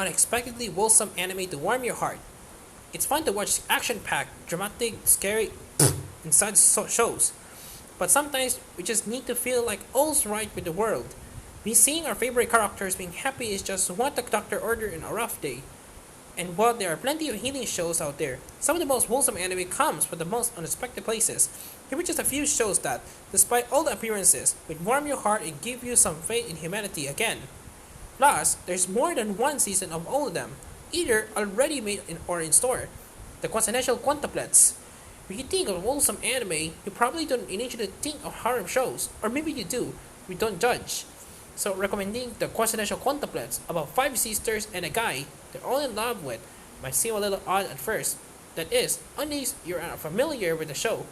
unexpectedly wholesome anime to warm your heart. It's fun to watch action-packed, dramatic, scary, inside shows, but sometimes we just need to feel like all's right with the world. We seeing our favorite characters being happy is just what the doctor ordered in a rough day. And while there are plenty of healing shows out there, some of the most wholesome anime comes from the most unexpected places. Here are just a few shows that, despite all the appearances, would warm your heart and give you some faith in humanity again. Plus, there's more than one season of all of them, either already made or in store. The quintessential quintuplets. When you think of wholesome anime, you probably don't initially think of harem shows, or maybe you do. We don't judge. So, recommending the quintessential quintuplets about five sisters and a guy they're all in love with might seem a little odd at first. That is, unless you're familiar with the show.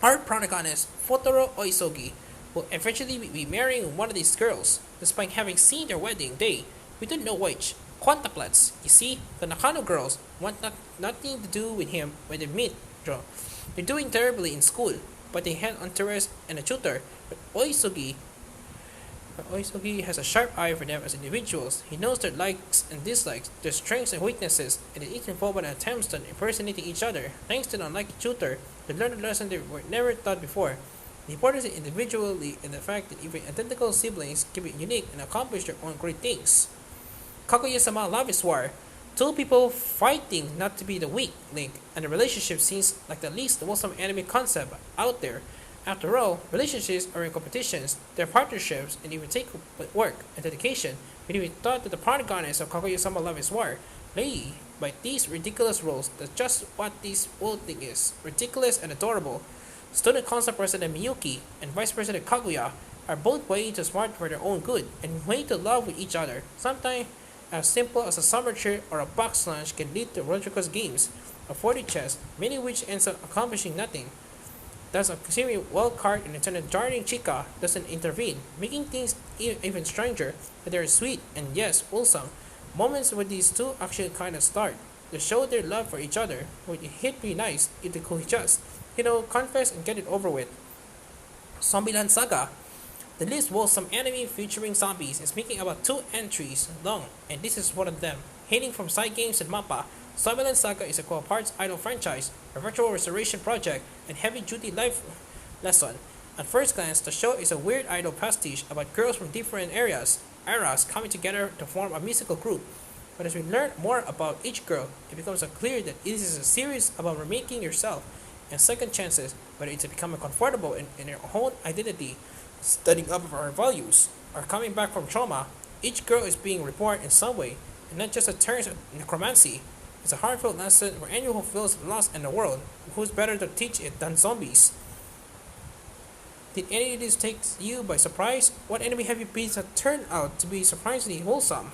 Our protagonist, Fotoro Oisogi, will eventually be marrying one of these girls, despite having seen their wedding day. We don't know which. Quintuplets. You see, the Nakano girls want nothing to do with him when they meet. They're doing terribly in school, but they had interest and a tutor. But Oisogi has a sharp eye for them as individuals. He knows their likes and dislikes, their strengths and weaknesses, and is each involved in attempts at impersonating each other. Thanks to an unlikely tutor, they learn a lesson they were never taught before. The importance is individually in the fact that even identical siblings can be unique and accomplish their own great things. Kaguya-sama Love is War. Two people fighting not to be the weak link, and the relationship seems like the least wholesome anime concept out there. After all, relationships are in competitions, they're partnerships, and even take work and dedication. When we thought that the protagonist of Kaguya-sama Love is War lay by these ridiculous roles, that's just what this whole thing is. Ridiculous and adorable. Student Council President Miyuki and Vice President Kaguya are both way too smart for their own good and way too love with each other. Sometimes as simple as a summer trip or a box lunch can lead to ridiculous games of 40 chess, many of which ends up accomplishing nothing. Thus, a extremely wild card and Lieutenant Jarring Chica doesn't intervene, making things even stranger, but they're sweet and yes, wholesome. Moments where these two actually kind of start. They show their love for each other, would hit be nice if they could just, confess and get it over with. Zombieland Saga. The least wholesome anime featuring zombies is making about 2 entries long, and this is one of them. Hailing from side games and MAPPA, Zombieland Saga is a equal parts idol franchise, a virtual restoration project, and heavy-duty life lesson. At first glance, the show is a weird idol pastiche about girls from different eras coming together to form a musical group. But as we learn more about each girl, it becomes clear that it is a series about remaking yourself and second chances, whether it's becoming comfortable in your own identity, studying up of our values, or coming back from trauma. Each girl is being reborn in some way, and not just a turn of necromancy. It's a heartfelt lesson for anyone who feels lost in the world. Who's better to teach it than zombies? Did any of this take you by surprise? What enemy have you beat that turned out to be surprisingly wholesome?